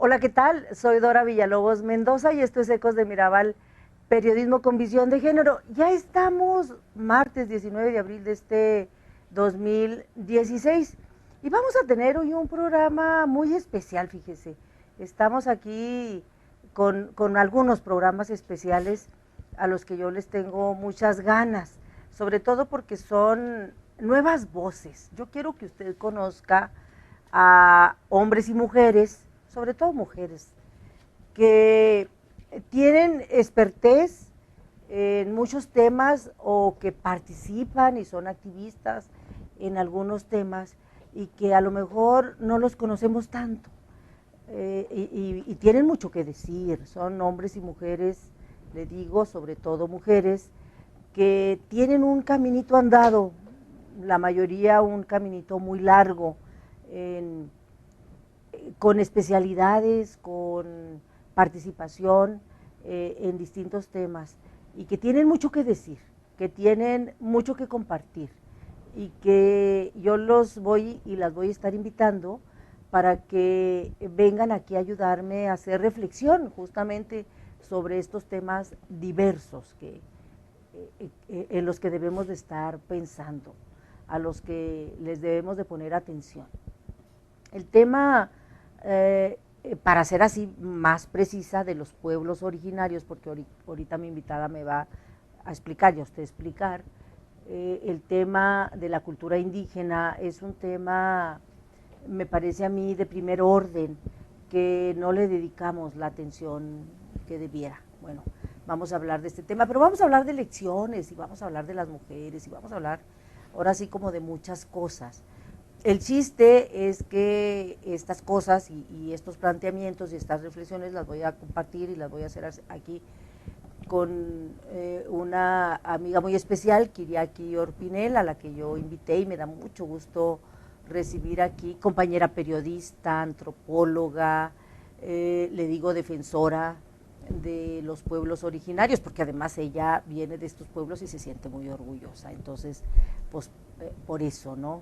Hola, ¿qué tal? Soy Dora Villalobos Mendoza y esto es Ecos de Mirabal, periodismo con visión de género. Ya estamos martes 19 de abril de este 2016 y vamos a tener hoy un programa muy especial, fíjese. Estamos aquí con algunos programas especiales a los que yo les tengo muchas ganas, sobre todo porque son nuevas voces. Yo quiero que usted conozca a hombres y mujeres, sobre todo mujeres, que tienen expertez en muchos temas o que participan y son activistas en algunos temas y que a lo mejor no los conocemos tanto. Y tienen mucho que decir, son hombres y mujeres, le digo, sobre todo mujeres, que tienen un caminito andado, la mayoría un caminito muy largo, en, con especialidades, con participación en distintos temas y que tienen mucho que decir, que tienen mucho que compartir y que yo los voy y las voy a estar invitando para que vengan aquí a ayudarme a hacer reflexión justamente sobre estos temas diversos en los que debemos de estar pensando, a los que les debemos de poner atención. El tema, para ser así más precisa, de los pueblos originarios, porque ahorita mi invitada me va a explicar y a usted explicar, el tema de la cultura indígena es un tema, me parece a mí, de primer orden, que no le dedicamos la atención que debiera. Bueno, vamos a hablar de este tema, pero vamos a hablar de elecciones y vamos a hablar de las mujeres y vamos a hablar ahora sí como de muchas cosas. El chiste es que estas cosas y estos planteamientos y estas reflexiones las voy a compartir y las voy a hacer aquí con una amiga muy especial, Kiriaki Orpinel, a la que yo invité y me da mucho gusto recibir aquí, compañera periodista, antropóloga, le digo defensora de los pueblos originarios, porque además ella viene de estos pueblos y se siente muy orgullosa, entonces, pues por eso, ¿no?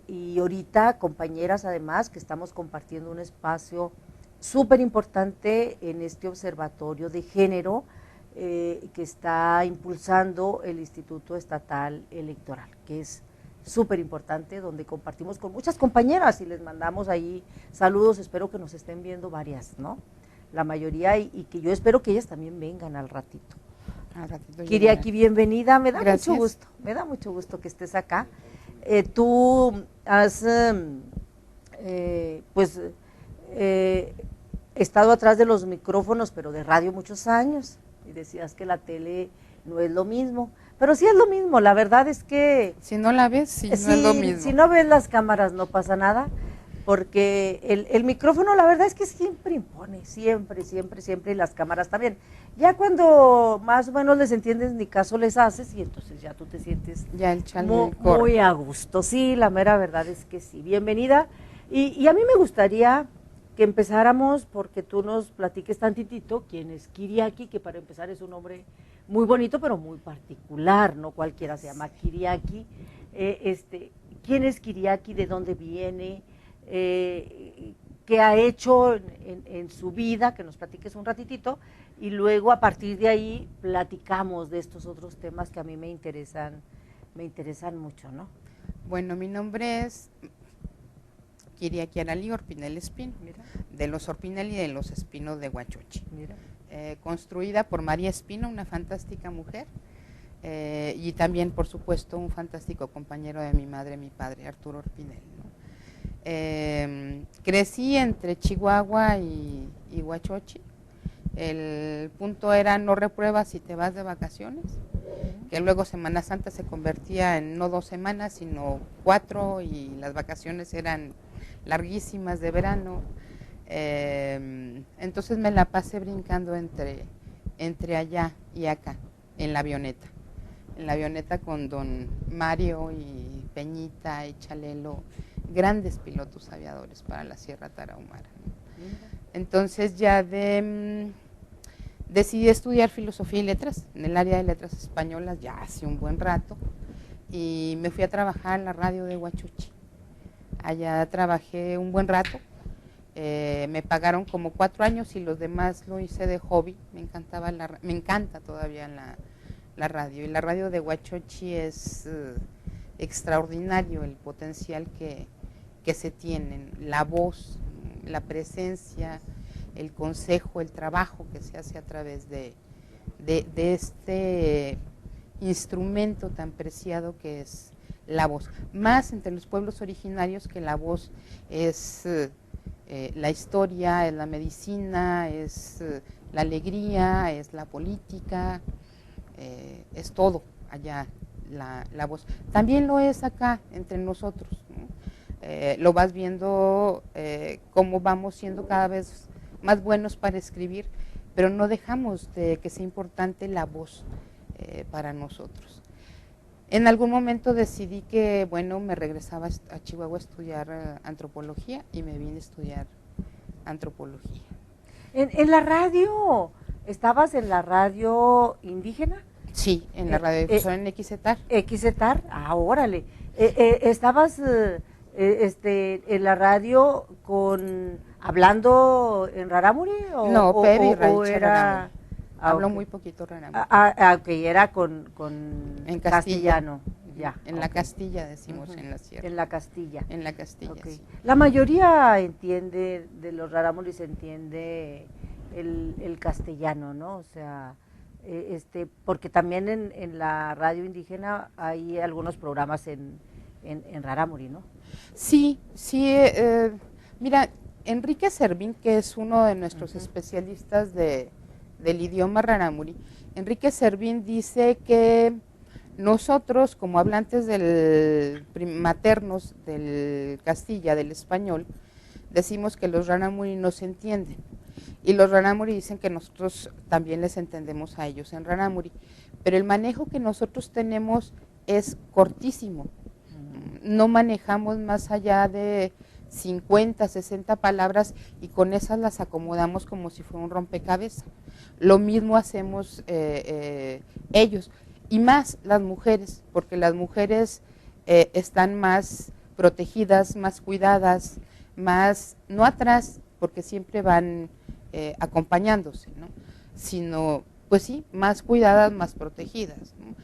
Y ahorita, compañeras, además, que estamos compartiendo un espacio súper importante en este observatorio de género que está impulsando el Instituto Estatal Electoral, que es súper importante, donde compartimos con muchas compañeras y les mandamos ahí saludos, espero que nos estén viendo varias, ¿no? La mayoría, y que yo espero que ellas también vengan al ratito. Kiriaki, bienvenida, me da mucho gusto que estés acá. Tú has pues estado atrás de los micrófonos, pero de radio muchos años, y decías que la tele no es lo mismo, pero sí es lo mismo, la verdad es que… Si no la ves, sí, no es lo mismo. Si no ves las cámaras no pasa nada, porque el micrófono la verdad es que siempre impone, siempre, y las cámaras también. Ya cuando más o menos les entiendes, ni caso les haces, y entonces ya tú te sientes ya el muy a gusto. Sí, la mera verdad es que sí. Bienvenida. Y a mí me gustaría que empezáramos porque tú nos platiques tantitito quién es Kiriaki, que para empezar es un nombre muy bonito, pero muy particular, no cualquiera se llama Kiriaki. ¿Quién es Kiriaki? ¿De dónde viene? ¿Qué ha hecho en su vida? Que nos platiques un ratitito, y luego a partir de ahí platicamos de estos otros temas que a mí me interesan mucho, ¿no? Bueno, mi nombre es Kiriaki Arali Orpinel Espino, de los Orpinel y de los Espino de Huachochi. Construida por María Espino, una fantástica mujer, y también, por supuesto, un fantástico compañero de mi madre, mi padre, Arturo Orpinel, ¿no? Crecí entre Chihuahua y Huachochi. El punto era no repruebas si te vas de vacaciones, que luego Semana Santa se convertía en no 2 semanas, sino 4, y las vacaciones eran larguísimas de verano. Entonces me la pasé brincando entre allá y acá, en la avioneta con don Mario y Peñita y Chalelo, grandes pilotos aviadores para la Sierra Tarahumara. Entonces ya decidí estudiar filosofía y letras en el área de letras españolas ya hace un buen rato, y me fui a trabajar en la radio de Huachochi. Allá trabajé un buen rato, Me pagaron como 4 años y los demás lo hice de hobby. Me encanta todavía la radio. Y la radio de Huachochi es extraordinario el potencial que se tienen, la voz, la presencia, el consejo, el trabajo que se hace a través de este instrumento tan preciado que es la voz. Más entre los pueblos originarios, que la voz es la historia, es la medicina, es la alegría, es la política, es todo allá la voz. También lo es acá entre nosotros, ¿no? Lo vas viendo cómo vamos siendo cada vez más buenos para escribir, pero no dejamos de que sea importante la voz para nosotros. En algún momento decidí que, bueno, me regresaba a Chihuahua a estudiar antropología y me vine a estudiar antropología. ¿En la radio? ¿Estabas en la radio indígena? Sí, en la radiodifusora en Xetar. Xetar, órale. ¿Estabas en la radio hablando en rarámuri? No, Pepe y era... Hablo muy poquito rarámuri. Ok, era en castellano. Ya, en la Castilla decimos, en la sierra. En la Castilla. En la Castilla, okay. Sí. La mayoría entiende, de los rarámuris entiende el castellano, ¿no? O sea, porque también en la radio indígena hay algunos programas en rarámuri, ¿no? Sí, mira, Enrique Servín, que es uno de nuestros especialistas del idioma rarámuri, Enrique Servín dice que nosotros, como hablantes maternos del Castilla, del español, decimos que los rarámuri nos entienden. Y los rarámuri dicen que nosotros también les entendemos a ellos en rarámuri. Pero el manejo que nosotros tenemos es cortísimo. No manejamos más allá de 50, 60 palabras y con esas las acomodamos como si fuera un rompecabezas. Lo mismo hacemos ellos. Y más las mujeres, porque las mujeres están más protegidas, más cuidadas, más, no atrás, porque siempre van acompañándose, ¿no? Sino, pues sí, más cuidadas, más protegidas, ¿no?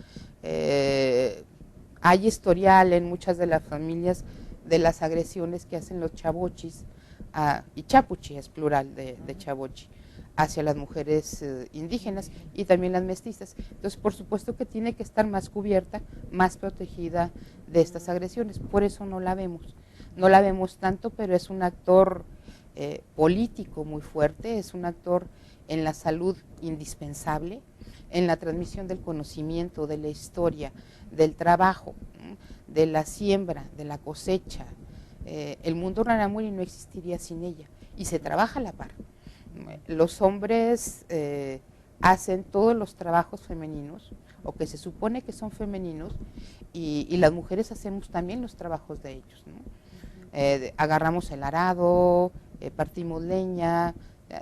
Hay historial en muchas de las familias de las agresiones que hacen los chavochis, y chapuchi es plural de chavochi, hacia las mujeres indígenas y también las mestizas. Entonces, por supuesto que tiene que estar más cubierta, más protegida de estas agresiones. Por eso no la vemos. No la vemos tanto, pero es un actor político muy fuerte, es un actor en la salud indispensable, en la transmisión del conocimiento, de la historia, del trabajo, de la siembra, de la cosecha. El mundo rarámuri no existiría sin ella y se trabaja a la par. Los hombres hacen todos los trabajos femeninos, o que se supone que son femeninos, y las mujeres hacemos también los trabajos de ellos, ¿no? Agarramos el arado, partimos leña,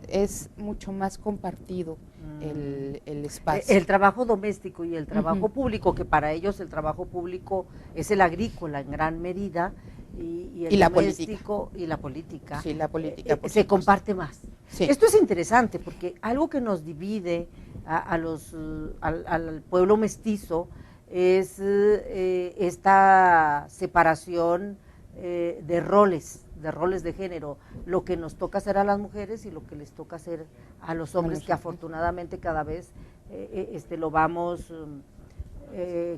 es mucho más compartido el espacio. El trabajo doméstico y el trabajo público, que para ellos el trabajo público es el agrícola en gran medida, y el doméstico y la política. Sí, la política. Se comparte más. Sí. Esto es interesante porque algo que nos divide al pueblo mestizo es esta separación de roles de género, lo que nos toca hacer a las mujeres y lo que les toca hacer a los hombres, que afortunadamente cada vez lo vamos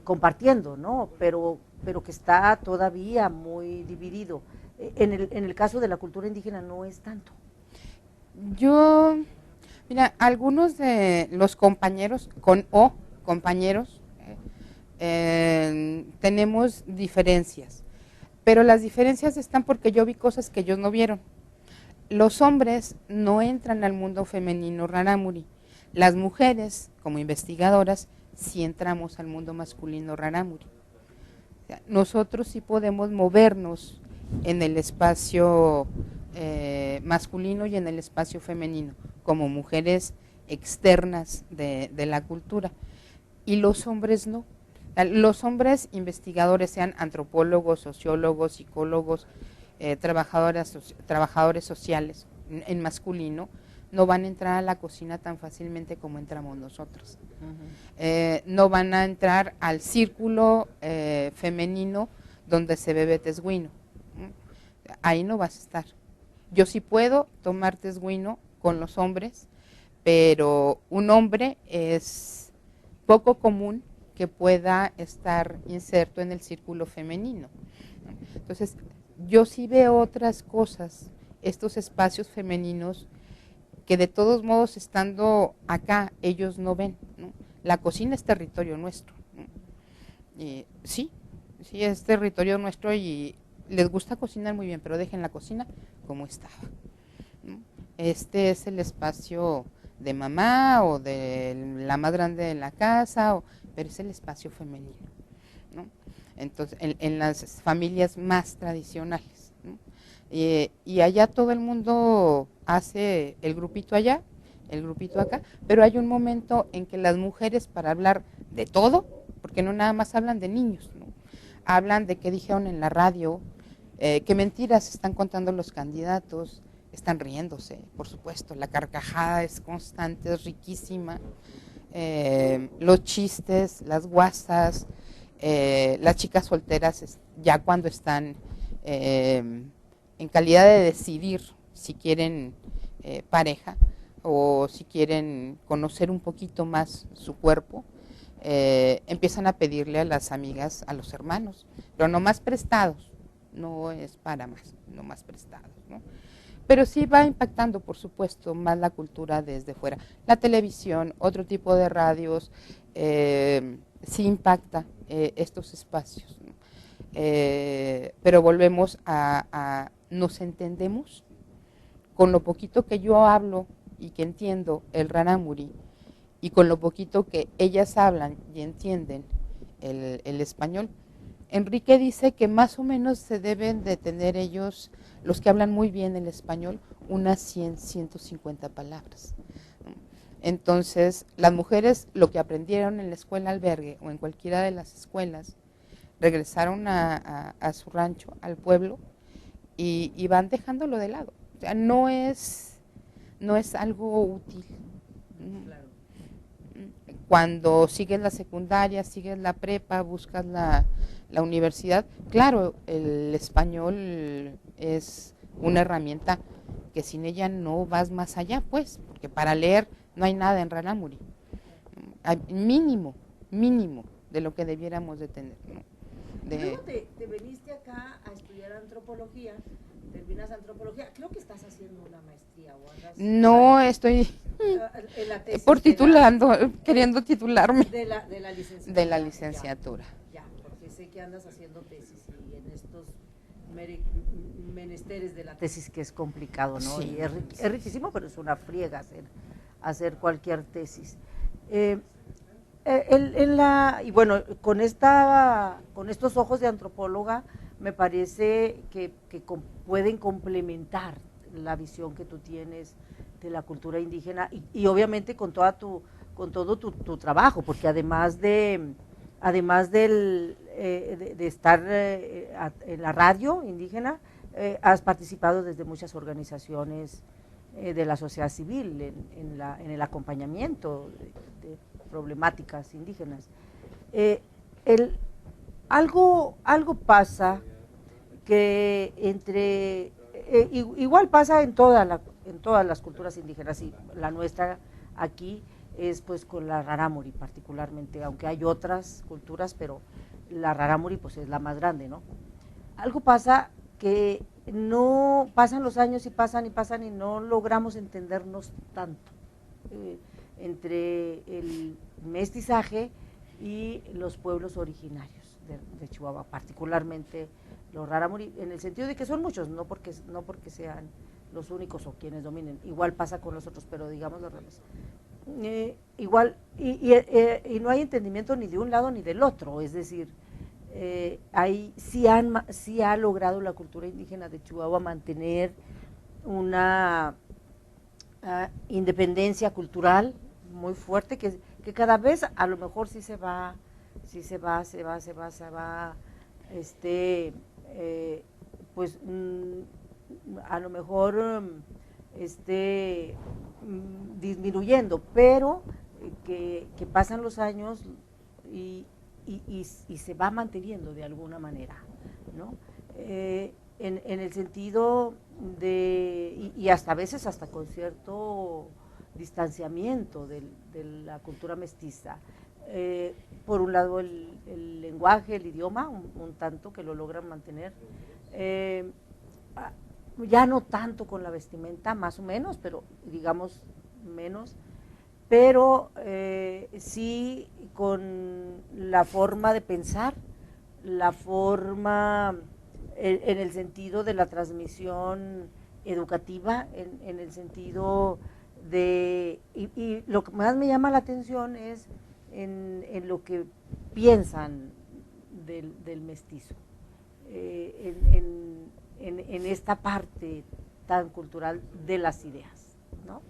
compartiendo, ¿no? Pero que está todavía muy dividido. En el caso de la cultura indígena no es tanto. Mira, algunos de los compañeros, tenemos diferencias, pero las diferencias están porque yo vi cosas que ellos no vieron. Los hombres no entran al mundo femenino rarámuri. Las mujeres, como investigadoras, sí entramos al mundo masculino rarámuri. O sea, nosotros sí podemos movernos en el espacio masculino y en el espacio femenino, como mujeres externas de la cultura. Y los hombres no. Los hombres investigadores, sean antropólogos, sociólogos, psicólogos, trabajadores sociales en masculino, no van a entrar a la cocina tan fácilmente como entramos nosotros. No van a entrar al círculo femenino donde se bebe tesguino. Ahí no vas a estar. Yo sí puedo tomar tesguino con los hombres, pero un hombre es poco común que pueda estar inserto en el círculo femenino. Entonces, yo sí veo otras cosas, estos espacios femeninos, que de todos modos, estando acá, ellos no ven, ¿no? La cocina es territorio nuestro, ¿no? Y sí, es territorio nuestro y les gusta cocinar muy bien, pero dejen la cocina como estaba, ¿no? Este es el espacio de mamá o de la más grande de la casa, pero es el espacio femenino, ¿no? Entonces, en las familias más tradicionales, ¿no? Y allá todo el mundo hace el grupito allá, el grupito acá, pero hay un momento en que las mujeres, para hablar de todo, porque no nada más hablan de niños, ¿no? Hablan de qué dijeron en la radio, qué mentiras están contando los candidatos, están riéndose, por supuesto, la carcajada es constante, es riquísima, los chistes, las guasas, las chicas solteras ya cuando están en calidad de decidir si quieren pareja o si quieren conocer un poquito más su cuerpo, empiezan a pedirle a las amigas, a los hermanos, pero no más prestados, no es para más, no más prestados, ¿no? Pero sí va impactando, por supuesto, más la cultura desde fuera. La televisión, otro tipo de radios, sí impacta estos espacios, ¿no? Pero volvemos a nos entendemos con lo poquito que yo hablo y que entiendo el rarámuri y con lo poquito que ellas hablan y entienden el español. Enrique dice que más o menos se deben de tener ellos, los que hablan muy bien el español, unas 100, 150 palabras. Entonces, las mujeres lo que aprendieron en la escuela albergue o en cualquiera de las escuelas, regresaron a su rancho, al pueblo, y van dejándolo de lado. O sea, no es algo útil. Claro. Cuando sigues la secundaria, sigues la prepa, buscas la universidad, claro, el español es una herramienta que sin ella no vas más allá, pues, porque para leer no hay nada en rarámuri. Mínimo de lo que debiéramos de tener, ¿no? Luego te veniste acá a estudiar antropología, terminas antropología, creo que estás haciendo una maestría o andas... No, estoy en la tesis por titulando, queriendo titularme. De la licenciatura. De la licenciatura. Ya, porque sé que andas haciendo tesis y en estos menesteres de la tesis que es complicado, ¿no? Sí, y es riquísimo, pero es una friega hacer cualquier tesis. Y bueno, con estos ojos de antropóloga me parece que pueden complementar la visión que tú tienes de la cultura indígena y obviamente con todo tu trabajo, porque además de estar en la radio indígena, has participado desde muchas organizaciones de la sociedad civil en el acompañamiento de problemáticas indígenas. Algo pasa que igual pasa en todas las culturas indígenas, y la nuestra aquí es pues con la rarámuri particularmente, aunque hay otras culturas, pero la rarámuri pues es la más grande, ¿no? Algo pasa que no pasan los años y pasan y no logramos entendernos tanto entre el mestizaje y los pueblos originarios de Chihuahua, particularmente los rarámuri, en el sentido de que son muchos, no porque sean los únicos o quienes dominen, igual pasa con los otros, pero digamos los revés. Igual, y no hay entendimiento ni de un lado ni del otro, es decir, sí ha logrado la cultura indígena de Chihuahua mantener una independencia cultural muy fuerte, que cada vez a lo mejor sí se va pues a lo mejor esté disminuyendo, pero que pasan los años y se va manteniendo de alguna manera, ¿no? En el sentido de, y hasta a veces hasta con cierto distanciamiento de la cultura mestiza. Por un lado el lenguaje, el idioma, un tanto que lo logran mantener, ya no tanto con la vestimenta, más o menos, pero digamos menos, pero sí con la forma de pensar, la forma en el sentido de la transmisión educativa, en el sentido de, y lo que más me llama la atención es en lo que piensan del mestizo, en esta parte tan cultural de las ideas, ¿no?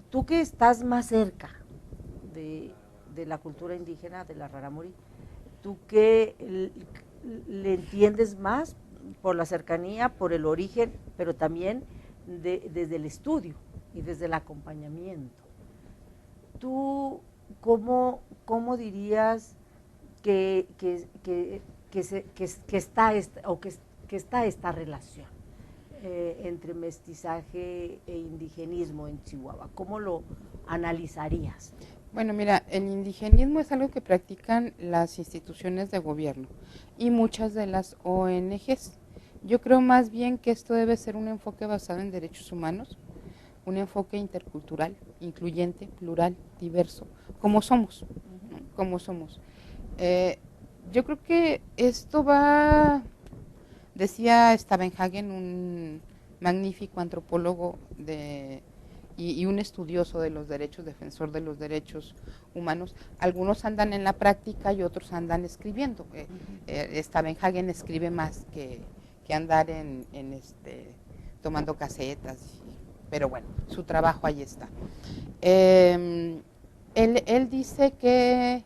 Tú que estás más cerca de la cultura indígena, de la rarámuri, tú que le entiendes más por la cercanía, por el origen, pero también desde el estudio y desde el acompañamiento. ¿Tú cómo dirías que está esta relación entre mestizaje e indigenismo en Chihuahua? ¿Cómo lo analizarías? Bueno, mira, el indigenismo es algo que practican las instituciones de gobierno y muchas de las ONGs. Yo creo más bien que esto debe ser un enfoque basado en derechos humanos, un enfoque intercultural, incluyente, plural, diverso, como somos, ¿no? Como somos. Yo creo que esto va, decía Stavenhagen, un magnífico antropólogo y un estudioso de los derechos, defensor de los derechos humanos. Algunos andan en la práctica y otros andan escribiendo. Stavenhagen escribe más que andar tomando casetas, pero bueno, su trabajo ahí está. Él dice que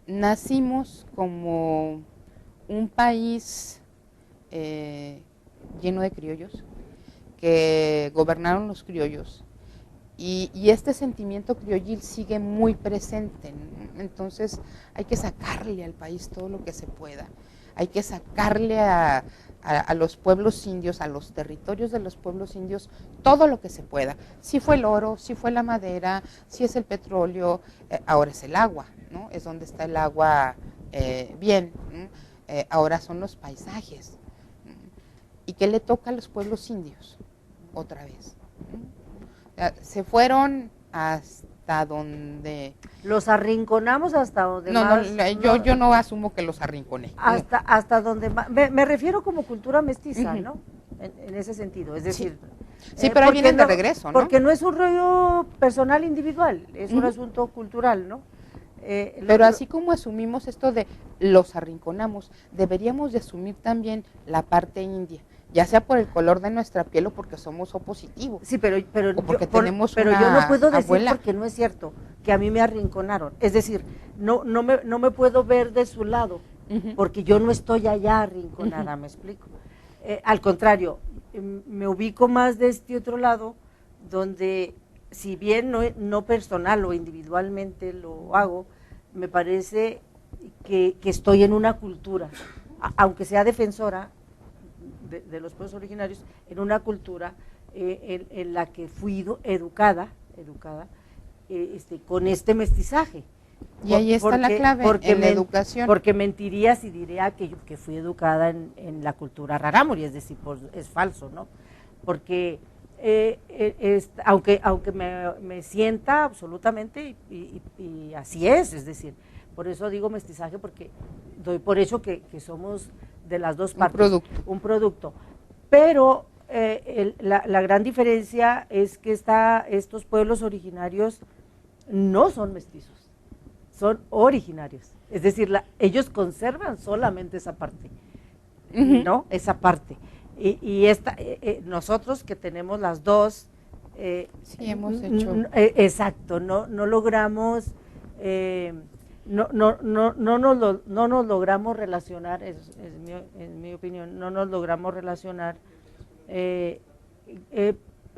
nacimos como un país lleno de criollos, que gobernaron los criollos, y este sentimiento criollil sigue muy presente. Entonces hay que sacarle al país todo lo que se pueda, hay que sacarle a los pueblos indios, a los territorios de los pueblos indios, todo lo que se pueda. Si fue el oro, si fue la madera, si es el petróleo, ahora es el agua, ¿no? Es donde está el agua bien, ahora son los paisajes. ¿Y qué le toca a los pueblos indios? Otra vez. Se fueron hasta donde... Los arrinconamos hasta donde yo no asumo que los arrinconé. Hasta donde más... Me refiero como cultura mestiza, ¿no? En ese sentido, es decir... Sí, pero ahí vienen de regreso, ¿no? Porque no es un rollo personal individual, es un asunto cultural, ¿no? Pero así como asumimos esto de los arrinconamos, deberíamos de asumir también la parte india, ya sea por el color de nuestra piel o porque somos opositivos. Sí, pero yo no puedo decir abuela. Porque no es cierto que a mí me arrinconaron. Es decir, no me puedo ver de su lado, porque yo no estoy allá arrinconada, ¿me explico? Al contrario, me ubico más de este otro lado, donde si bien no personal o individualmente lo hago, me parece que estoy en una cultura, aunque sea defensora de los pueblos originarios, en una cultura en la que fui educada con este mestizaje. Y ahí está la clave, en la educación. Porque mentiría si diría que fui educada en la cultura rarámuri, es decir, es falso, ¿no? Porque aunque me sienta absolutamente, y así es decir, por eso digo mestizaje, porque doy por hecho que somos de las dos partes, un producto. Pero la gran diferencia es que estos pueblos originarios no son mestizos, son originarios, es decir, ellos conservan solamente esa parte, ¿no? Esa parte. Y nosotros que tenemos las dos, sí, hemos hecho. Exacto, no logramos no nos logramos relacionar, en mi opinión, no nos logramos relacionar,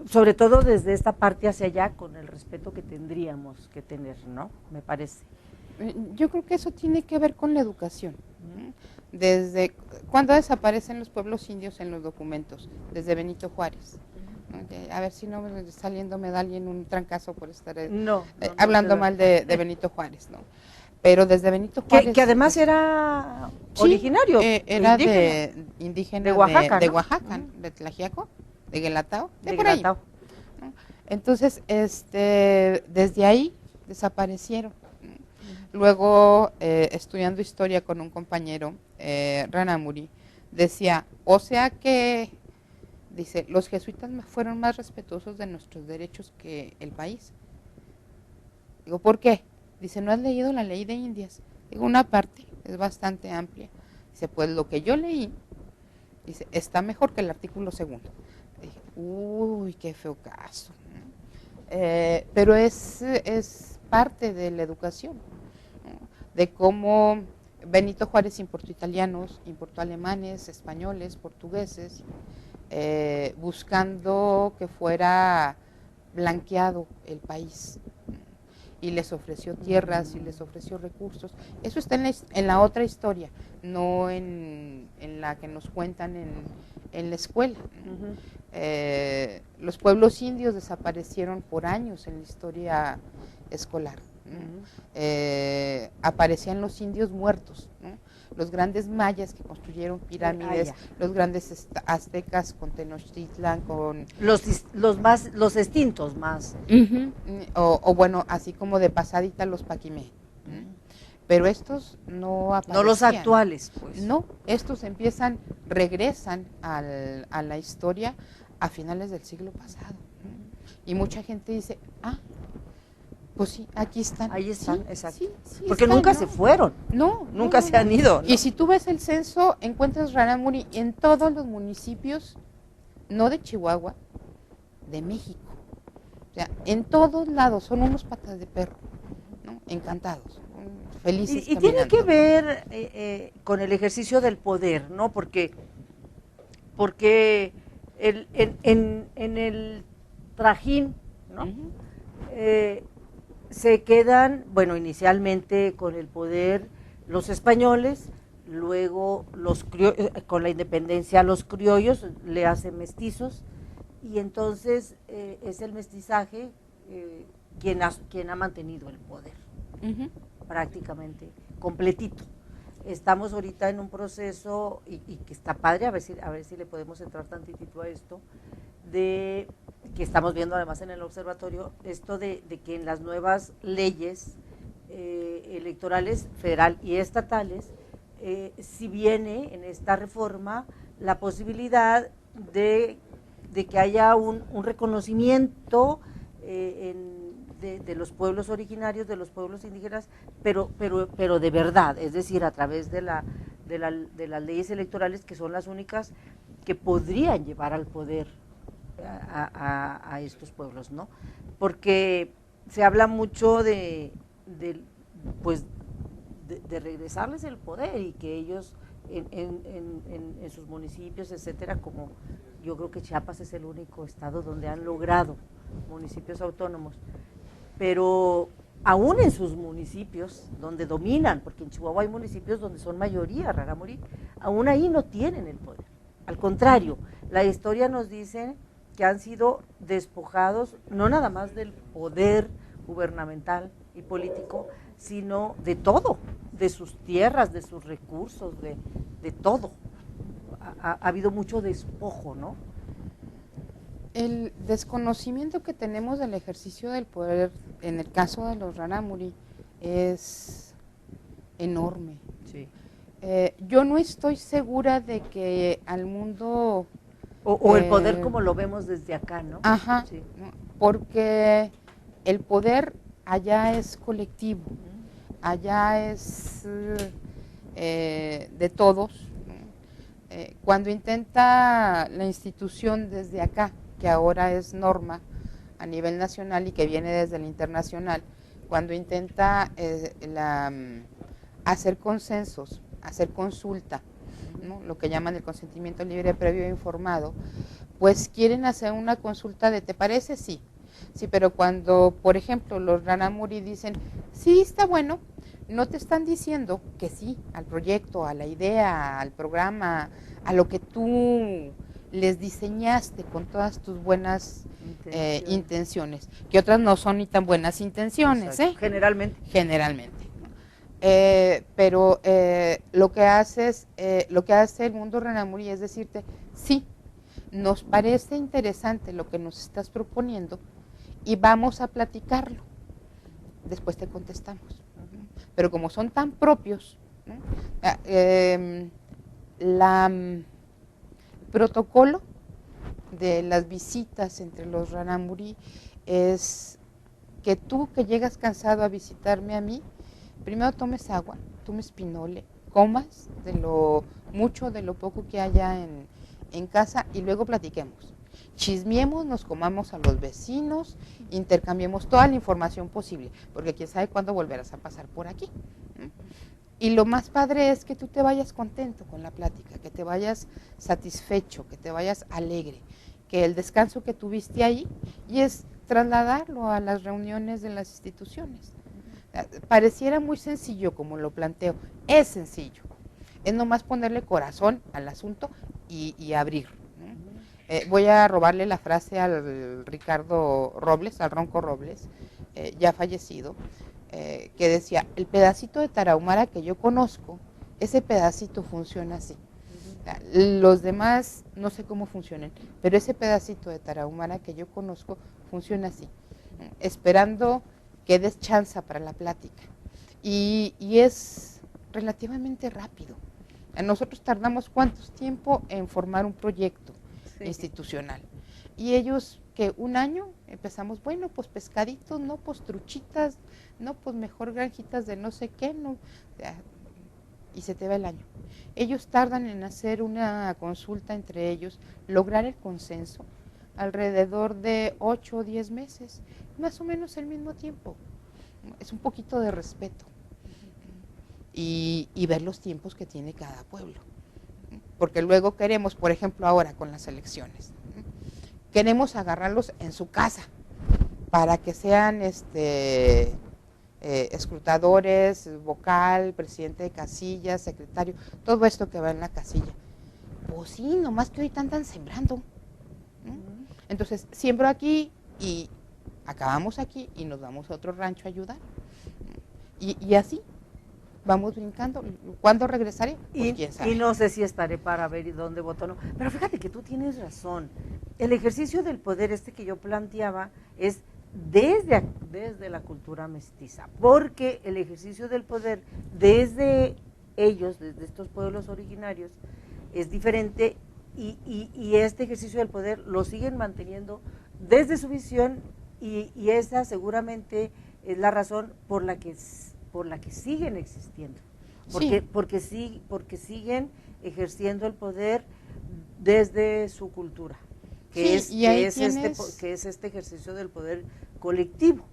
sobre todo desde esta parte hacia allá, con el respeto que tendríamos que tener, ¿no? Me parece. Yo creo que eso tiene que ver con la educación. Desde cuando desaparecen los pueblos indios en los documentos, desde Benito Juárez. A ver si no me saliéndome da alguien un trancazo por estar hablando mal de Benito Juárez, ¿no? Pero desde Benito Juárez. Que además era originario. Era indígena de Oaxaca. De Oaxaca, ¿no? De Tlaxiaco, de Guelatao, de por Guelatao. Ahí, ¿no? Entonces, desde ahí desaparecieron. Luego, estudiando historia con un compañero, Ranamuri, decía, o sea que, dice, los jesuitas fueron más respetuosos de nuestros derechos que el país. Digo, ¿por qué? Dice, ¿no has leído la ley de Indias? Digo, una parte, es bastante amplia. Dice, pues lo que yo leí, dice, está mejor que el artículo segundo. Dije, uy, qué feo caso. Pero es parte de la educación, ¿no? De cómo Benito Juárez importó italianos, importó alemanes, españoles, portugueses, buscando que fuera blanqueado el país. Y les ofreció tierras y les ofreció recursos. Eso está en la otra historia, no en la que nos cuentan en la escuela. Los pueblos indios desaparecieron por años en la historia escolar. Aparecían los indios muertos, ¿no? Los grandes mayas que construyeron pirámides, los grandes aztecas con Tenochtitlan, con los extintos más, o bueno, así como de pasadita los Paquimé. Pero estos no aparecían. No los actuales, pues. No, estos regresan a la historia a finales del siglo pasado. Y mucha gente dice, pues sí, aquí están. Ahí están, sí, exacto. Sí, porque están, nunca se fueron. Nunca se han ido. ¿No? Y si tú ves el censo, encuentras Ranamuri en todos los municipios, no de Chihuahua, de México. O sea, en todos lados, son unos patas de perro, ¿no? Encantados, felices. Y tiene que ver con el ejercicio del poder, ¿no? Porque en el trajín, ¿no? Se quedan, bueno, inicialmente con el poder los españoles, luego con la independencia los criollos le hacen mestizos, y entonces es el mestizaje quien ha mantenido el poder, prácticamente completito. Estamos ahorita en un proceso, y que está padre, a ver si le podemos entrar tantitito a esto, de que estamos viendo además en el observatorio, esto de que en las nuevas leyes electorales federal y estatales, si viene en esta reforma la posibilidad de que haya un reconocimiento de los pueblos originarios, de los pueblos indígenas, pero de verdad, es decir, a través de las leyes electorales, que son las únicas que podrían llevar al poder a estos pueblos, ¿no? Porque se habla mucho de regresarles el poder, y que ellos en sus municipios, etcétera, como yo creo que Chiapas es el único estado donde han logrado municipios autónomos, pero aún en sus municipios donde dominan, porque en Chihuahua hay municipios donde son mayoría rarámuri, aún ahí no tienen el poder. Al contrario, la historia nos dice que han sido despojados no nada más del poder gubernamental y político, sino de todo, de sus tierras, de sus recursos, de todo. Ha habido mucho despojo, ¿no? El desconocimiento que tenemos del ejercicio del poder, en el caso de los rarámuri, es enorme. Sí. Yo no estoy segura de que al mundo... O el poder como lo vemos desde acá, ¿no? Ajá, sí. Porque el poder allá es colectivo, allá es de todos. Cuando intenta la institución desde acá, que ahora es norma a nivel nacional y que viene desde el internacional, cuando intenta hacer consensos, hacer consulta, ¿no? Lo que llaman el consentimiento libre, previo e informado, pues quieren hacer una consulta de ¿te parece? Sí. Sí, pero cuando, por ejemplo, los Ranamuri dicen, sí, está bueno, no te están diciendo que sí al proyecto, a la idea, al programa, a lo que tú les diseñaste con todas tus buenas intenciones, que otras no son ni tan buenas intenciones, Generalmente. Generalmente. Pero lo que hace el mundo Ranamuri es decirte, sí, nos parece interesante lo que nos estás proponiendo y vamos a platicarlo. Después te contestamos. Pero como son tan propios, ¿no? Protocolo de las visitas entre los Ranamuri es que tú que llegas cansado a visitarme a mí, primero tomes agua, tomes pinole, comas de lo mucho, de lo poco que haya en casa y luego platiquemos. Chismiemos, nos comamos a los vecinos, intercambiemos toda la información posible, porque quién sabe cuándo volverás a pasar por aquí. Y lo más padre es que tú te vayas contento con la plática, que te vayas satisfecho, que te vayas alegre, que el descanso que tuviste ahí y es trasladarlo a las reuniones de las instituciones. Pareciera muy sencillo como lo planteo, es sencillo, es nomás ponerle corazón al asunto y abrir. Voy a robarle la frase al Ricardo Robles, al Ronco Robles, ya fallecido, que decía, el pedacito de Tarahumara que yo conozco, ese pedacito funciona así. Los demás no sé cómo funcionan, pero ese pedacito de Tarahumara que yo conozco funciona así, esperando que des chance para la plática. Y es relativamente rápido. Nosotros tardamos ¿cuánto tiempo en formar un proyecto institucional? Y ellos, que un año empezamos, bueno, pues pescaditos, no, pues truchitas, no, pues mejor granjitas de no sé qué, no, y se te va el año. Ellos tardan en hacer una consulta entre ellos, lograr el consenso, alrededor de 8 o 10 meses, más o menos el mismo tiempo. Es un poquito de respeto y ver los tiempos que tiene cada pueblo. Porque luego queremos, por ejemplo ahora con las elecciones, queremos agarrarlos en su casa para que sean escrutadores, vocal, presidente de casilla, secretario, todo esto que va en la casilla. Pues sí, nomás que ahorita andan sembrando. Entonces, siembro aquí y acabamos aquí y nos vamos a otro rancho a ayudar. Y así vamos brincando. ¿Cuándo regresaré? Pues quién sabe. Y no sé si estaré para ver y dónde voto o no. Pero fíjate que tú tienes razón. El ejercicio del poder que yo planteaba es desde la cultura mestiza, porque el ejercicio del poder desde ellos, desde estos pueblos originarios, es diferente y este ejercicio del poder lo siguen manteniendo desde su visión y esa seguramente es la razón por la que siguen existiendo, porque siguen ejerciendo el poder desde su cultura, que es este ejercicio del poder colectivo.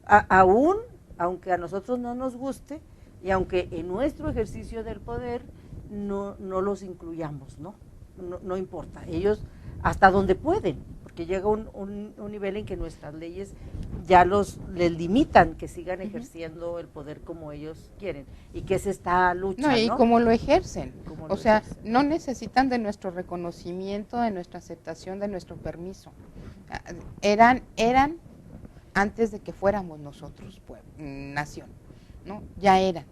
Aún, aunque a nosotros no nos guste y aunque en nuestro ejercicio del poder no los incluyamos, no importa, ellos hasta donde pueden, porque llega un nivel en que nuestras leyes ya les limitan que sigan ejerciendo el poder como ellos quieren, y que es esta lucha, ¿no? Y como lo ejercen, no necesitan de nuestro reconocimiento, de nuestra aceptación, de nuestro permiso. Eran antes de que fuéramos nosotros, nación, ¿no? Ya eran.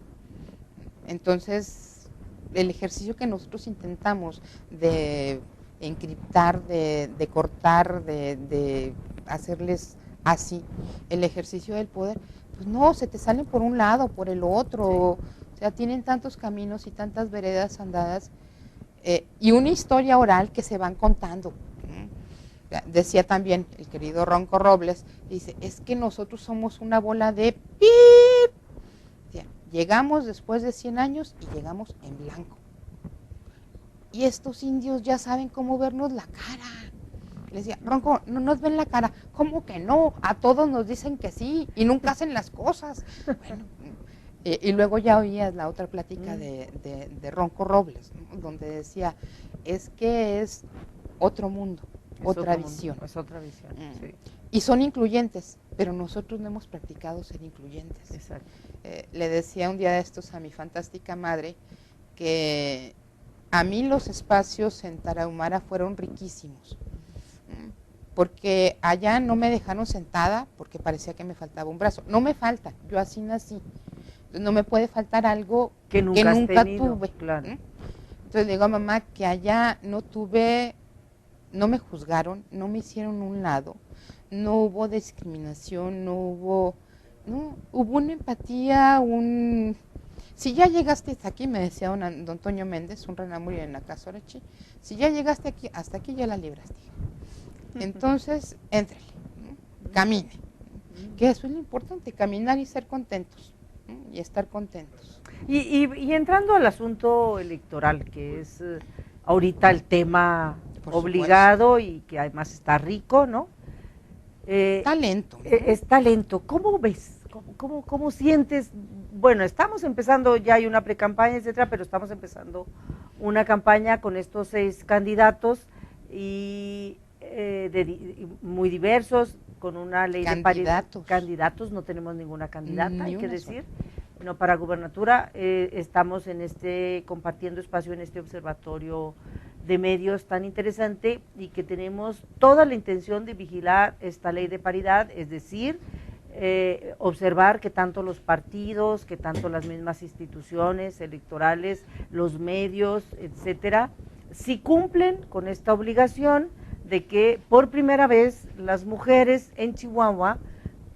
Entonces, el ejercicio que nosotros intentamos de encriptar, de cortar, de hacerles así, el ejercicio del poder, pues no, se te salen por un lado, por el otro, o sea, tienen tantos caminos y tantas veredas andadas, y una historia oral que se van contando. Decía también el querido Ronco Robles, dice, es que nosotros somos una bola de pip. O sea, llegamos después de 100 años y llegamos en blanco. Y estos indios ya saben cómo vernos la cara. Le decía, Ronco, no nos ven la cara. ¿Cómo que no? A todos nos dicen que sí y nunca hacen las cosas. Bueno, y luego ya oías la otra plática de Ronco Robles, ¿no? Donde decía, es que es otro mundo, otra visión. Es otra visión, sí. Y son incluyentes, pero nosotros no hemos practicado ser incluyentes. Exacto. Le decía un día de estos a mi fantástica madre que a mí los espacios en Tarahumara fueron riquísimos, porque allá no me dejaron sentada porque parecía que me faltaba un brazo. No me falta, yo así nací. No me puede faltar algo que nunca tuve. Claro. Entonces le digo a mamá que allá no me juzgaron, no me hicieron un lado, no hubo discriminación, hubo una empatía, si ya llegaste hasta aquí, me decía don Toño Méndez, un Ranamuri en la casa Orachi, si ya llegaste aquí, hasta aquí ya la libraste. Entonces, éntrale, ¿no? Camine, que eso es lo importante, caminar y ser contentos, ¿no? Y estar contentos. Y entrando al asunto electoral, que es ahorita el tema obligado y que además está rico, ¿no? Talento. ¿No? Es talento. ¿Cómo ves? ¿Cómo sientes? Bueno, estamos empezando, ya hay una precampaña, etcétera, pero estamos empezando una campaña con estos 6 candidatos y muy diversos, con una ley de paridad. Candidatos, no tenemos ninguna candidata, hay que decir. No, para gubernatura estamos compartiendo espacio en este observatorio de medios tan interesante y que tenemos toda la intención de vigilar esta ley de paridad, es decir, observar que tanto los partidos, que tanto las mismas instituciones electorales, los medios, etcétera, si cumplen con esta obligación de que por primera vez las mujeres en Chihuahua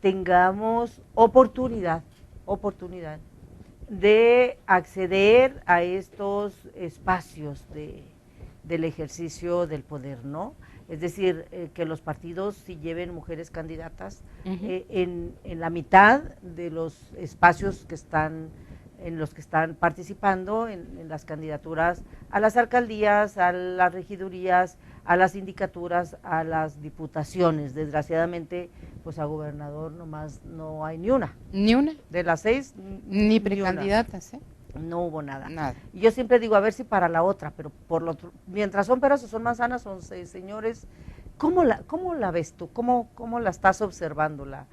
tengamos oportunidad de acceder a estos espacios del ejercicio del poder, ¿no? Es decir, que los partidos sí lleven mujeres candidatas en la mitad de los espacios en los que están participando en las candidaturas a las alcaldías, a las regidurías, a las sindicaturas, a las diputaciones. Desgraciadamente, pues a gobernador nomás no hay ni una. ¿Ni una? De las 6, ni precandidatas, ¿eh? No hubo nada. Nada. Y yo siempre digo, a ver si para la otra, pero mientras son peras o son manzanas, son 6 señores. ¿Cómo la ves tú? ¿Cómo la estás observando la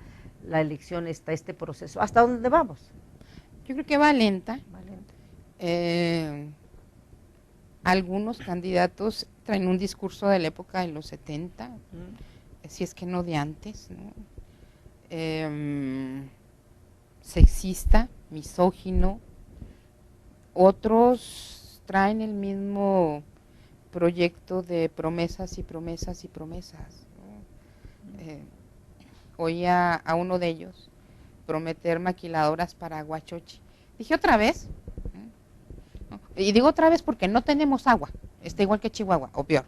elección, este proceso? ¿Hasta dónde vamos? Yo creo que va lenta. Va lenta. Algunos candidatos traen un discurso de la época de los 70, si es que no de antes, ¿no? Sexista, misógino. Otros traen el mismo proyecto de promesas y promesas y promesas, ¿no? Oía a uno de ellos prometer maquiladoras para Huachochi. Dije, ¿otra vez? ¿No? Y digo otra vez porque no tenemos agua, está igual que Chihuahua, o peor.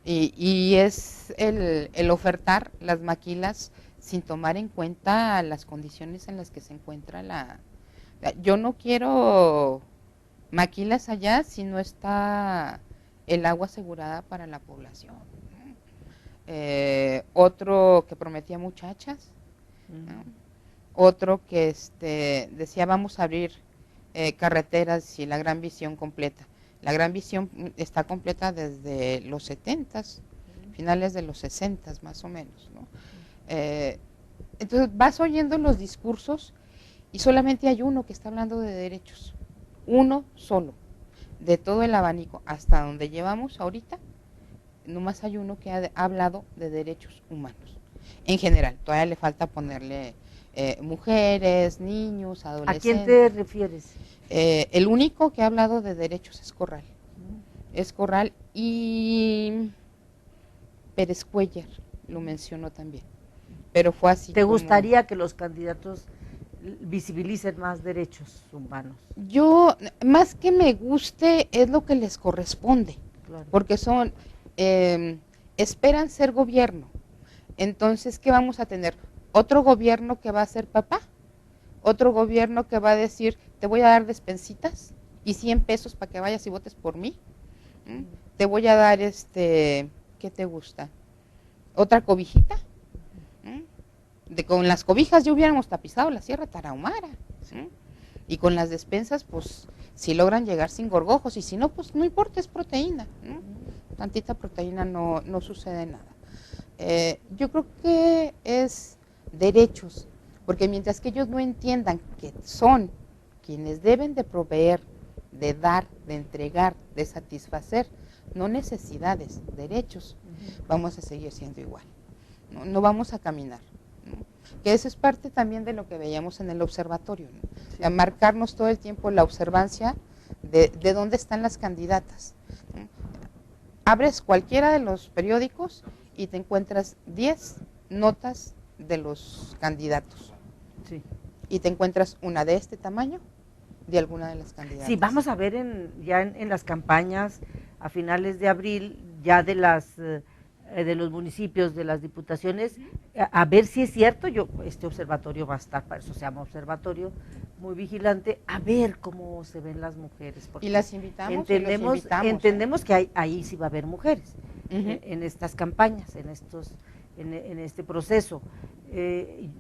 Y es el ofertar las maquilas sin tomar en cuenta las condiciones en las que se encuentra yo no quiero maquilas allá si no está el agua asegurada para la población. Otro que prometía muchachas, ¿no? Otro que decía vamos a abrir carreteras y la gran visión completa. La gran visión está completa desde los 70s, finales de los 60s más o menos, ¿no? Entonces vas oyendo los discursos y solamente hay uno que está hablando de derechos, uno solo, de todo el abanico, hasta donde llevamos ahorita, nomás hay uno que ha hablado de derechos humanos, en general, todavía le falta ponerle mujeres, niños, adolescentes. ¿A quién te refieres? El único que ha hablado de derechos es Corral, es Corral y Pérez Cuellar lo mencionó también, pero fue así. ¿Te gustaría que los candidatos visibilicen más derechos humanos? Yo, más que me guste, es lo que les corresponde, claro. Porque esperan ser gobierno. Entonces, ¿qué vamos a tener? Otro gobierno que va a ser papá, otro gobierno que va a decir, te voy a dar despensitas y 100 pesos para que vayas y votes por mí, te voy a dar ¿qué te gusta? ¿Otra cobijita? Con las cobijas ya hubiéramos tapizado la Sierra Tarahumara. Y con las despensas, pues, si logran llegar sin gorgojos, y si no, pues no importa, es proteína. Tantita proteína, no sucede nada. Yo creo que es derechos, porque mientras que ellos no entiendan que son quienes deben de proveer, de dar, de entregar, de satisfacer, no necesidades, derechos, vamos a seguir siendo igual. No vamos a caminar. Que eso es parte también de lo que veíamos en el observatorio, ¿no? Sí. A marcarnos todo el tiempo la observancia de dónde están las candidatas, ¿no? Abres cualquiera de los periódicos y te encuentras 10 notas de los candidatos. Sí. Y te encuentras una de este tamaño de alguna de las candidatas. Sí, vamos a ver ya en las campañas a finales de abril, ya de los municipios, de las diputaciones, a ver si es cierto. Este observatorio va a estar, para eso se llama observatorio, muy vigilante, a ver cómo se ven las mujeres. Y las invitamos. Entendemos que ahí sí va a haber mujeres en estas campañas, en este proceso.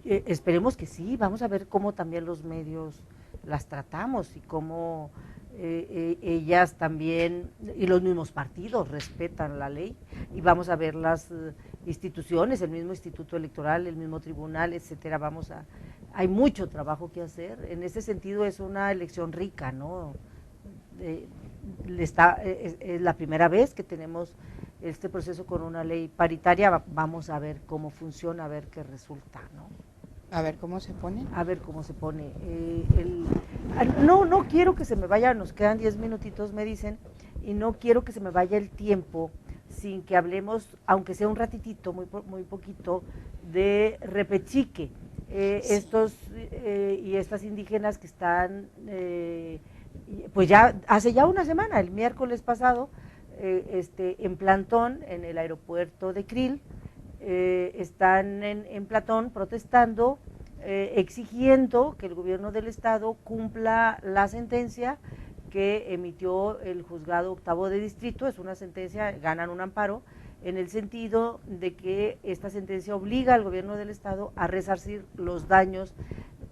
Esperemos que sí, vamos a ver cómo también los medios las tratamos y cómo ellas también, y los mismos partidos respetan la ley, y vamos a ver las instituciones, el mismo Instituto Electoral, el mismo tribunal, etcétera. Hay mucho trabajo que hacer. En ese sentido es una elección rica, ¿no? Es la primera vez que tenemos este proceso con una ley paritaria. Vamos a ver cómo funciona, a ver qué resulta, ¿no? A ver cómo se pone. A ver cómo se pone. No quiero que se me vaya, nos quedan 10 minutitos, me dicen, y no quiero que se me vaya el tiempo sin que hablemos, aunque sea un ratitito, muy poquito, de Repechique. Y estas indígenas que están, pues ya hace ya una semana, el miércoles pasado, en plantón en el aeropuerto de Krill. Están en plantón protestando, exigiendo que el gobierno del estado cumpla la sentencia que emitió el juzgado octavo de distrito. Es una sentencia, ganan un amparo, en el sentido de que esta sentencia obliga al gobierno del estado a resarcir los daños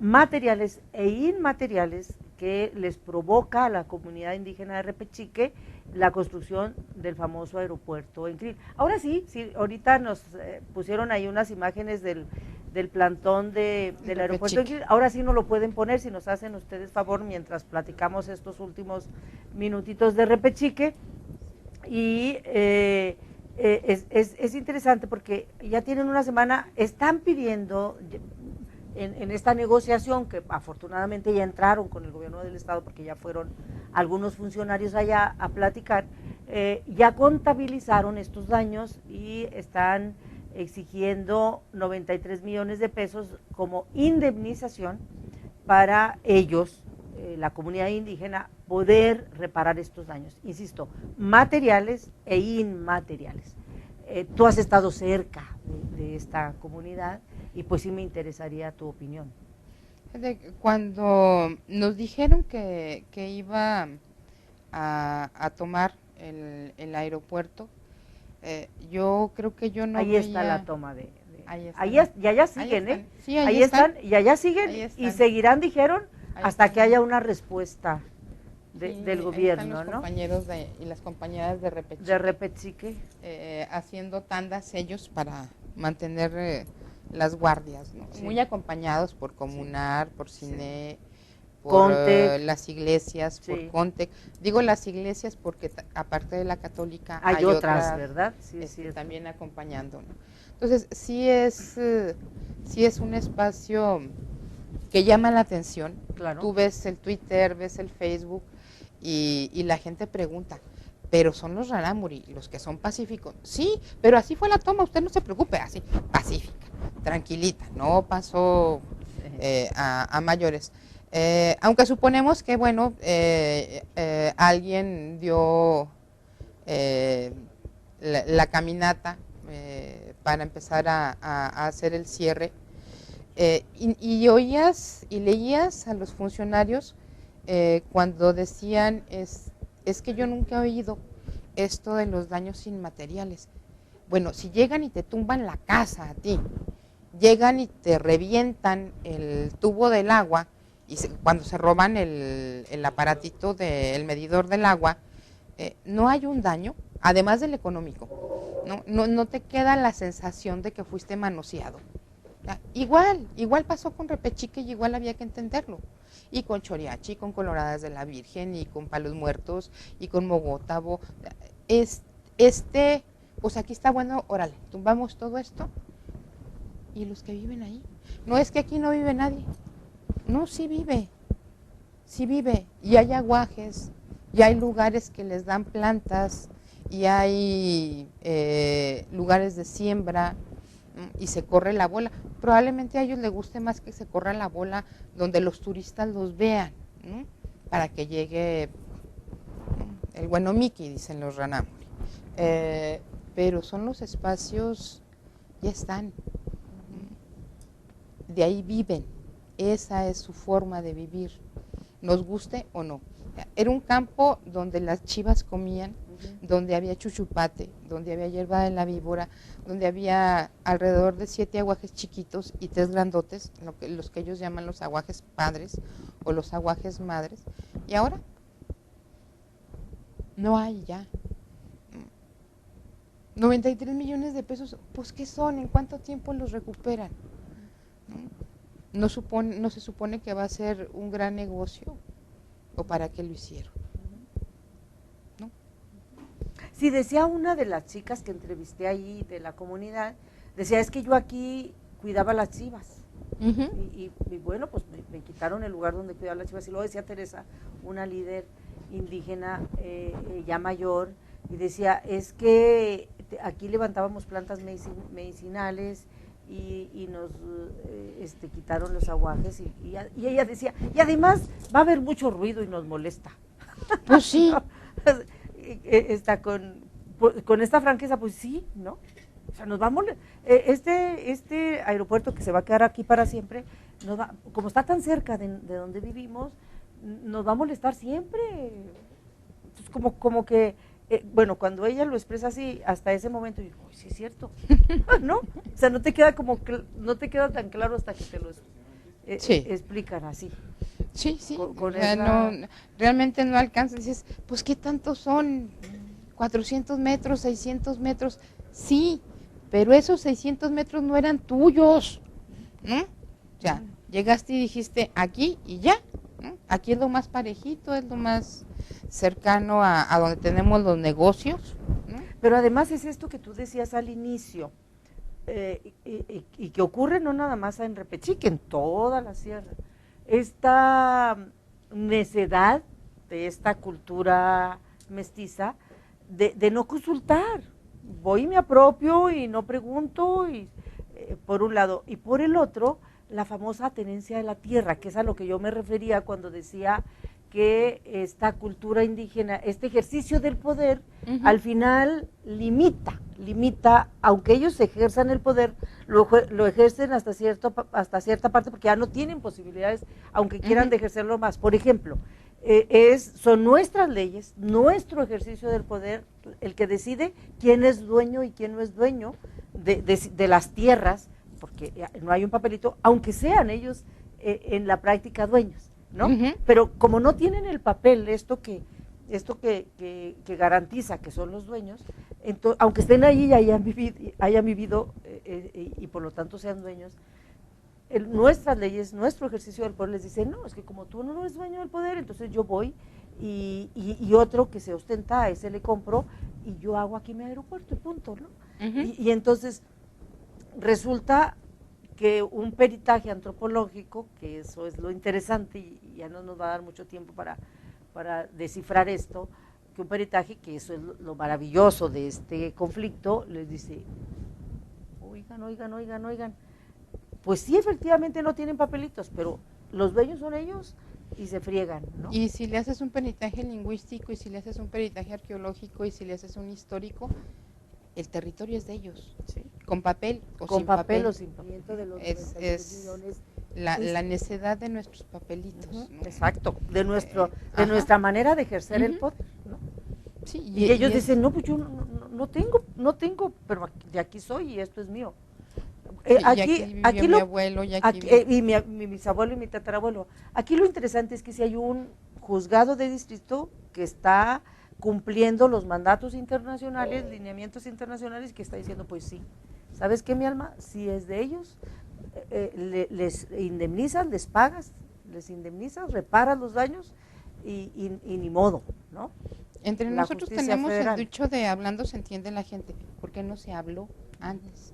materiales e inmateriales que les provoca a la comunidad indígena de Repechique la construcción del famoso aeropuerto en Krill. Ahora sí, ahorita nos pusieron ahí unas imágenes del plantón del aeropuerto en Krill. Ahora sí no lo pueden poner, si nos hacen ustedes favor, mientras platicamos estos últimos minutitos de Repechique. Y es interesante porque ya tienen una semana, están pidiendo en esta negociación, que afortunadamente ya entraron con el gobierno del estado porque ya fueron algunos funcionarios allá a platicar, ya contabilizaron estos daños y están exigiendo 93 millones de pesos como indemnización para ellos, la comunidad indígena, poder reparar estos daños, insisto, materiales e inmateriales. Tú has estado cerca de esta comunidad y pues sí me interesaría tu opinión. Cuando nos dijeron que iba a tomar el aeropuerto, yo creo que yo no ahí veía... está la toma y allá siguen, ahí ¿eh? Sí, ahí están, y allá siguen, y seguirán, dijeron, ahí hasta están. que haya una respuesta del gobierno, los ¿no? Compañeros y las compañeras de Repechique. Haciendo tandas ellos para mantener las guardias, ¿no? Sí. Muy acompañados por Comunar, por Cine, por Contec. Las iglesias, por Contec. Digo las iglesias porque aparte de la católica hay otras, ¿verdad? Sí, también acompañando, ¿no? Entonces sí es un espacio que llama la atención. Claro. Tú ves el Twitter, ves el Facebook y la gente pregunta, pero son los Rarámuri los que son pacíficos. Sí, pero así fue la toma, usted no se preocupe, así, pacífica, tranquilita, no pasó a mayores. Aunque suponemos que, bueno, alguien dio la caminata para empezar a hacer el cierre, y oías y leías a los funcionarios cuando decían, es que yo nunca he oído esto de los daños inmateriales. Bueno, si llegan y te tumban la casa a ti, llegan y te revientan el tubo del agua, y cuando se roban el aparatito del medidor del agua, no hay un daño, además del económico, no te queda la sensación de que fuiste manoseado. Igual pasó con Repechique y igual había que entenderlo. Y con Choriachi, y con Coloradas de la Virgen, y con Palos Muertos, y con Mogótabo. Pues aquí está bueno, órale, tumbamos todo esto. Y los que viven ahí. No es que aquí no vive nadie. No, sí vive. Y hay aguajes, y hay lugares que les dan plantas, y hay lugares de siembra, y se corre la bola. Probablemente a ellos les guste más que se corra la bola donde los turistas los vean, ¿no? Para que llegue el bueno Mickey, dicen los Ranamuri. Pero son los espacios, ya están, de ahí viven, esa es su forma de vivir, nos guste o no. Era un campo donde las chivas comían, donde había chuchupate, donde había hierba de la víbora, donde había alrededor de 7 aguajes chiquitos y 3 grandotes, los que ellos llaman los aguajes padres o los aguajes madres. Y ahora no hay ya. 93 millones de pesos, pues ¿qué son? ¿En cuánto tiempo los recuperan? No se supone que va a ser un gran negocio, ¿o para qué lo hicieron? ¿No? Sí, decía una de las chicas que entrevisté ahí de la comunidad, decía, es que yo aquí cuidaba las chivas. Y bueno, pues me quitaron el lugar donde cuidaba las chivas. Y luego decía Teresa, una líder indígena ya mayor, y decía, es que aquí levantábamos plantas medicinales y nos quitaron los aguajes y ella decía, y además va a haber mucho ruido y nos molesta. Pues sí. ¿No? Está con esta franqueza, pues sí, ¿no? O sea, nos va a molestar. Este aeropuerto que se va a quedar aquí para siempre, como está tan cerca de donde vivimos, nos va a molestar siempre. Entonces, como que, bueno, cuando ella lo expresa así, hasta ese momento, yo digo, sí es cierto, ¿no? O sea, no te queda tan claro hasta que te lo explican así. Sí. Realmente no alcanza. Dices, pues ¿qué tanto son? 400 metros, 600 metros. Sí, pero esos 600 metros no eran tuyos, ¿no? O sea, llegaste y dijiste aquí y ya, ¿no? Aquí es lo más parejito, es lo más cercano a donde tenemos los negocios, ¿no? Pero además es esto que tú decías al inicio, y que ocurre no nada más en Repechique, en toda la sierra. Esta necedad de esta cultura mestiza de no consultar. Voy y me apropio y no pregunto, y por un lado. Y por el otro, la famosa tenencia de la tierra, que es a lo que yo me refería cuando decía que esta cultura indígena, este ejercicio del poder, al final limita, aunque ellos ejerzan el poder, lo ejercen hasta cierta parte, porque ya no tienen posibilidades, aunque quieran de ejercerlo más. Por ejemplo, son nuestras leyes, nuestro ejercicio del poder, el que decide quién es dueño y quién no es dueño de las tierras, porque no hay un papelito, aunque sean ellos en la práctica dueños, ¿no? Pero como no tienen el papel, esto que garantiza que son los dueños, entonces, aunque estén ahí y hayan vivido y por lo tanto sean dueños, nuestras leyes, nuestro ejercicio del poder les dice, no, es que como tú no eres dueño del poder, entonces yo voy y otro que se ostenta, a ese le compro y yo hago aquí mi aeropuerto y punto, ¿no? Y entonces resulta que un peritaje antropológico, que eso es lo interesante y ya no nos va a dar mucho tiempo para descifrar esto, que un peritaje, que eso es lo maravilloso de este conflicto, les dice, oigan, pues sí, efectivamente no tienen papelitos, pero los dueños son ellos y se friegan, ¿no? Y si le haces un peritaje lingüístico, y si le haces un peritaje arqueológico, y si le haces un histórico, el territorio es de ellos, ¿sí? Con papel o con sin papel. papel. O sin papel. De los es la necedad de nuestros papelitos, ¿no? Exacto, de nuestra manera de ejercer el poder, ¿no? Sí, y ellos dicen, no, pues yo no no tengo, pero de aquí soy y esto es mío. Sí, aquí vivió mi abuelo, y mi bisabuelo y mi tatarabuelo. Aquí lo interesante es que si hay un juzgado de distrito que está cumpliendo los mandatos internacionales, lineamientos internacionales, que está diciendo, pues sí, ¿sabes qué, mi alma? Si es de ellos, les indemnizas, les indemnizas, reparas los daños y ni modo, ¿no? Entre La nosotros justicia tenemos federal. el dicho de hablando se entiende la gente, ¿por qué no se habló antes?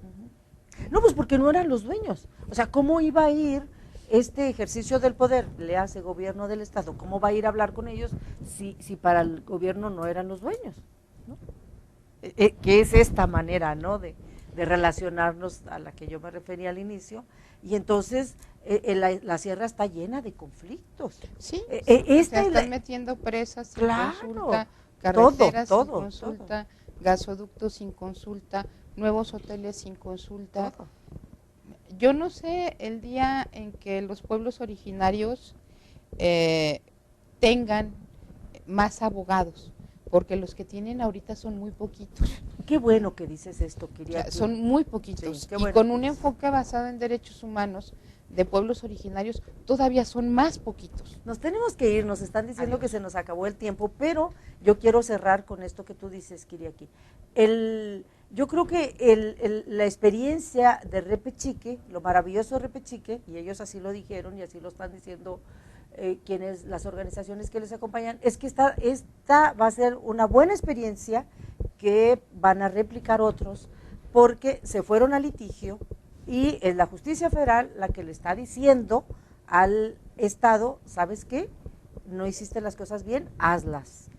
No, pues porque no eran los dueños. O sea, ¿cómo iba a ir este ejercicio del poder, le hace gobierno del Estado, cómo va a ir a hablar con ellos si para el gobierno no eran los dueños? ¿No? Que es esta manera, ¿no?, de relacionarnos a la que yo me refería al inicio, y entonces la sierra está llena de conflictos. Sí, se están metiendo presas sin claro, consulta, carreteras sin todo. consulta, gasoductos sin consulta, nuevos hoteles sin consulta. Todo. Yo no sé el día en que los pueblos originarios tengan más abogados, porque los que tienen ahorita son muy poquitos. Qué bueno que dices esto, quería. O sea, son muy poquitos, sí, y con un enfoque basado en derechos humanos de pueblos originarios todavía son más poquitos. Nos tenemos que ir, nos están diciendo Adiós. que se nos acabó el tiempo, pero yo quiero cerrar con esto que tú dices, Kiriaki. Yo creo que la experiencia de Repechique, lo maravilloso de Repechique, y ellos así lo dijeron y así lo están diciendo las organizaciones que les acompañan, es que esta va a ser una buena experiencia que van a replicar otros, porque se fueron a litigio y es la justicia federal la que le está diciendo al Estado, ¿sabes qué? No hiciste las cosas bien, hazlas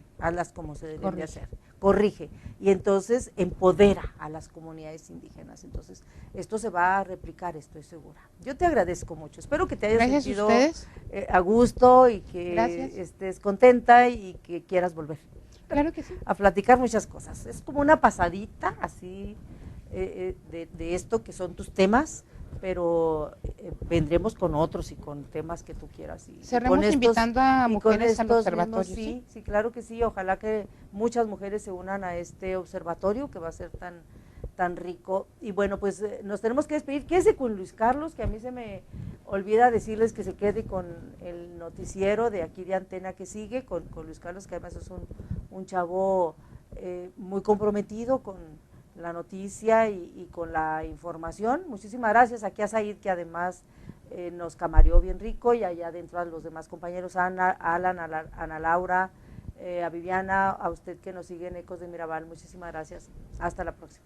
como se deben de hacer, corrige, y entonces empodera a las comunidades indígenas. Entonces esto se va a replicar, estoy segura. Yo te agradezco mucho, espero que te hayas sentido a gusto y que estés contenta y que quieras volver. Claro que sí. A platicar muchas cosas, es como una pasadita así de esto que son tus temas, pero vendremos con otros y con temas que tú quieras. Cerremos invitando a mujeres al observatorio. Sí, claro que sí, ojalá que muchas mujeres se unan a este observatorio que va a ser tan rico. Y bueno, pues nos tenemos que despedir. Quédese con Luis Carlos, que a mí se me olvida decirles que se quede con el noticiero de aquí de Antena que sigue, con Luis Carlos, que además es un chavo muy comprometido con la noticia y con la información. Muchísimas gracias aquí a Said, que además nos camareó bien rico, y allá adentro a los demás compañeros, a Alan, a Ana Laura, a Viviana, a usted que nos sigue en Ecos de Mirabal. Muchísimas gracias. Hasta la próxima.